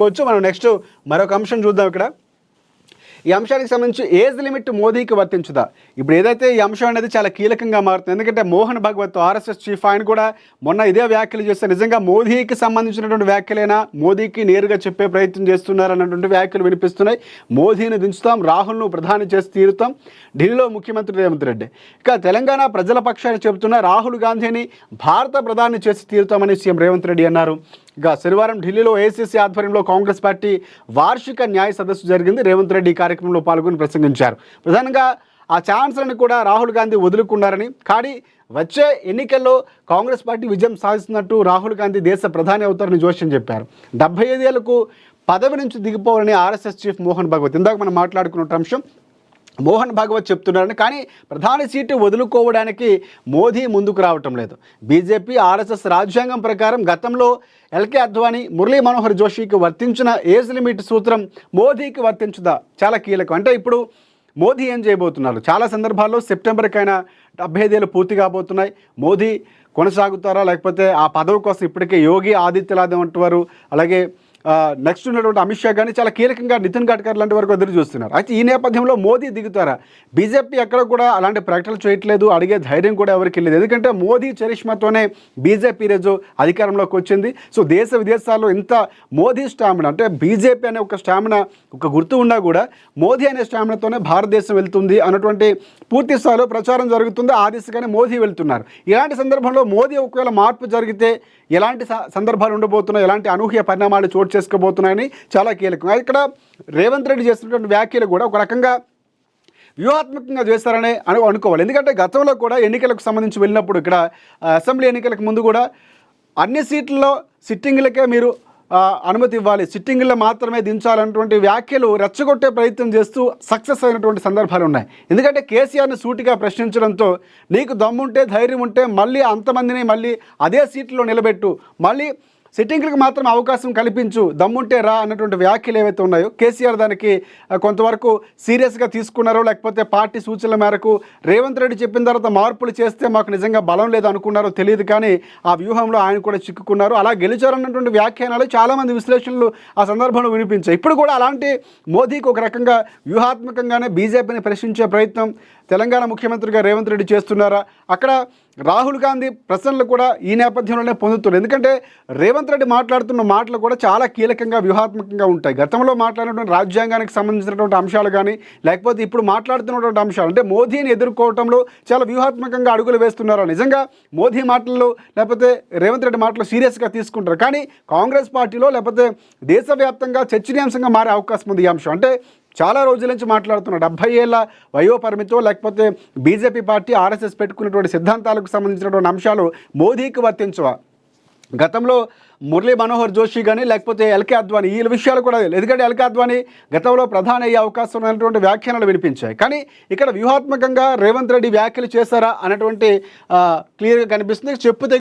కోవచ్చు. మనం నెక్స్ట్ మరొక అంశం చూద్దాం. ఇక్కడ ఈ అంశానికి సంబంధించి ఏజ్ లిమిట్ మోదీకి వర్తించుదా? ఇప్పుడు ఏదైతే ఈ అంశం అనేది చాలా కీలకంగా మారుతుంది. ఎందుకంటే మోహన్ భగవత్ ఆర్ఎస్ఎస్ చీఫ్ ఆయన కూడా మొన్న ఇదే వ్యాఖ్యలు చేస్తే నిజంగా మోదీకి సంబంధించినటువంటి వ్యాఖ్యలైనా, మోదీకి నేరుగా చెప్పే ప్రయత్నం చేస్తున్నారన్నటువంటి వ్యాఖ్యలు వినిపిస్తున్నాయి. మోదీని దించుతాం, రాహుల్ను ప్రధాని చేసి తీరుతాం, ఢిల్లీలో ముఖ్యమంత్రి రేవంత్ రెడ్డి. ఇక తెలంగాణ ప్రజల పక్షాన్ని చెబుతున్న రాహుల్ గాంధీని భారత ప్రధాని చేసి తీరుతామని సీఎం రేవంత్ రెడ్డి అన్నారు. ఇక శనివారం ఢిల్లీలో ఏఐసీసీ ఆధ్వర్యంలో కాంగ్రెస్ పార్టీ వార్షిక న్యాయ సదస్సు జరిగింది. రేవంత్ రెడ్డి ఈ కార్యక్రమంలో పాల్గొని ప్రసంగించారు. ప్రధానంగా ఆ ఛాన్స్లను కూడా రాహుల్ గాంధీ వదులుకున్నారని, కానీ వచ్చే ఎన్నికల్లో కాంగ్రెస్ పార్టీ విజయం సాధిస్తున్నట్టు రాహుల్ గాంధీ దేశ ప్రధాని అవుతారని జోష్యం చెప్పారు. 75 ఏళ్లకు పదవి నుంచి దిగిపోవాలని ఆర్ఎస్ఎస్ చీఫ్ మోహన్ భగవత్, ఇందాక మనం మాట్లాడుకున్న అంశం, మోహన్ భాగవత్ చెప్తున్నారని. కానీ ప్రధాని సీటు వదులుకోవడానికి మోదీ ముందుకు రావటం లేదు. బీజేపీ ఆర్ఎస్ఎస్ రాజ్యాంగం ప్రకారం గతంలో ఎల్కే అద్వానీ, మురళీ మనోహర్ జోషికి వర్తించిన ఏజ్ లిమిట్ సూత్రం మోదీకి వర్తించుదా? చాలా కీలకం. అంటే ఇప్పుడు మోదీ ఏం చేయబోతున్నారు? చాలా సందర్భాల్లో సెప్టెంబర్కైనా 75 ఏళ్ళు పూర్తి కాబోతున్నాయి. మోదీ కొనసాగుతారా, లేకపోతే ఆ పదవి కోసం ఇప్పటికే యోగి ఆదిత్యనాథ్ వంటి వారు, అలాగే నెక్స్ట్ ఉన్నటువంటి అమిత్ షా కానీ చాలా కీలకంగా నితిన్ గడ్కరీ లాంటి వరకు ఎదురు చూస్తున్నారు. అయితే ఈ నేపథ్యంలో మోదీ దిగుతారా? బీజేపీ ఎక్కడ కూడా అలాంటి ప్రకటనలు చేయట్లేదు, అడిగే ధైర్యం కూడా ఎవరికి లేదు. ఎందుకంటే మోదీ చరిష్మాతోనే బీజేపీ ఈరోజు అధికారంలోకి వచ్చింది. సో దేశ విదేశాల్లో ఇంత మోదీ స్టామినా, అంటే బీజేపీ అనే ఒక స్టామినా, ఒక గుర్తు ఉన్నా కూడా మోదీ అనే స్టామినాతోనే భారతదేశం వెళ్తుంది అన్నటువంటి పూర్తి స్థాయిలో ప్రచారం జరుగుతుంది. ఆ దిశగానే మోదీ వెళ్తున్నారు. ఇలాంటి సందర్భంలో మోదీ ఒకవేళ మార్పు జరిగితే ఎలాంటి సందర్భాలు ఉండబోతున్నాయి, ఎలాంటి అనూహ్య పరిణామాలు చోటు చేసుకోబోతున్నాయని చాలా కీలకం. ఇక్కడ రేవంత్ రెడ్డి చేస్తున్నటువంటి వ్యాఖ్యలు కూడా ఒక రకంగా వ్యూహాత్మకంగా చేస్తారనే అనుకోవాలి. ఎందుకంటే గతంలో కూడా ఎన్నికలకు సంబంధించి వెళ్ళినప్పుడు, ఇక్కడ అసెంబ్లీ ఎన్నికలకు ముందు కూడా అన్ని సీట్లలో సిట్టింగ్లకే మీరు అనుమతి ఇవ్వాలి, సిట్టింగ్లో మాత్రమే దించాలన్నటువంటి వ్యాఖ్యలు రెచ్చగొట్టే ప్రయత్నం చేస్తూ సక్సెస్ అయినటువంటి సందర్భాలు ఉన్నాయి. ఎందుకంటే కేసీఆర్ని సూటిగా ప్రశ్నించడంతో, నీకు దమ్ముంటే, ధైర్యం ఉంటే మళ్ళీ అంతమందిని మళ్ళీ అదే సీట్లో నిలబెట్టు, మళ్ళీ సిట్టింగ్లకు మాత్రం అవకాశం కల్పించు, దమ్ముంటే రా అన్నటువంటి వ్యాఖ్యలు ఏవైతే ఉన్నాయో కేసీఆర్ దానికి కొంతవరకు సీరియస్గా తీసుకున్నారో, లేకపోతే పార్టీ సూచనల మేరకు రేవంత్ రెడ్డి చెప్పిన తర్వాత మార్పులు చేస్తే మాకు నిజంగా బలం లేదు అనుకున్నారో తెలియదు, కానీ ఆ వ్యూహంలో ఆయన కూడా చిక్కుకున్నారు. అలా గెలిచారన్నటువంటి వ్యాఖ్యానాలు చాలామంది విశ్లేషణలు ఆ సందర్భంలో వినిపించాయి. ఇప్పుడు కూడా అలాంటి మోదీకి ఒక రకంగా వ్యూహాత్మకంగానే బీజేపీని ప్రశ్నించే ప్రయత్నం తెలంగాణ ముఖ్యమంత్రిగా రేవంత్ రెడ్డి చేస్తున్నారా? అక్కడ రాహుల్ గాంధీ ప్రశ్నలు కూడా ఈ నేపథ్యంలోనే పొందుతున్నారు. ఎందుకంటే రేవంత్ రెడ్డి మాట్లాడుతున్న మాటలు కూడా చాలా కీలకంగా వ్యూహాత్మకంగా ఉంటాయి. గతంలో మాట్లాడినటువంటి రాజ్యాంగానికి సంబంధించినటువంటి అంశాలు కానీ, లేకపోతే ఇప్పుడు మాట్లాడుతున్నటువంటి అంశాలు, అంటే మోదీని ఎదుర్కోవడంలో చాలా వ్యూహాత్మకంగా అడుగులు వేస్తున్నారా? నిజంగా మోదీ మాటల్లో లేకపోతే రేవంత్ రెడ్డి మాటలు సీరియస్గా తీసుకుంటారు. కానీ కాంగ్రెస్ పార్టీలో లేకపోతే దేశవ్యాప్తంగా చర్చనీయాంశంగా మారే అవకాశం ఉంది ఈ అంశం. అంటే చాలా రోజుల నుంచి మాట్లాడుతున్న 70 ఏళ్ల వయో పరిమితో, లేకపోతే బీజేపీ పార్టీ ఆర్ఎస్ఎస్ పెట్టుకున్నటువంటి సిద్ధాంతాలకు సంబంధించినటువంటి అంశాలు మోదీకి వర్తించవా? గతంలో మురళీ మనోహర్ జోషి కానీ, లేకపోతే ఎల్కే అద్వానీ, ఈ విషయాలు కూడా ఎందుకంటే ఎల్కే అద్వానీ గతంలో ప్రధాని అయ్యే అవకాశం ఉన్నటువంటి వ్యాఖ్యానాలు వినిపించాయి. కానీ ఇక్కడ వ్యూహాత్మకంగా రేవంత్ రెడ్డి వ్యాఖ్యలు చేశారా అన్నటువంటి క్లియర్గా కనిపిస్తుంది. చెప్పుతే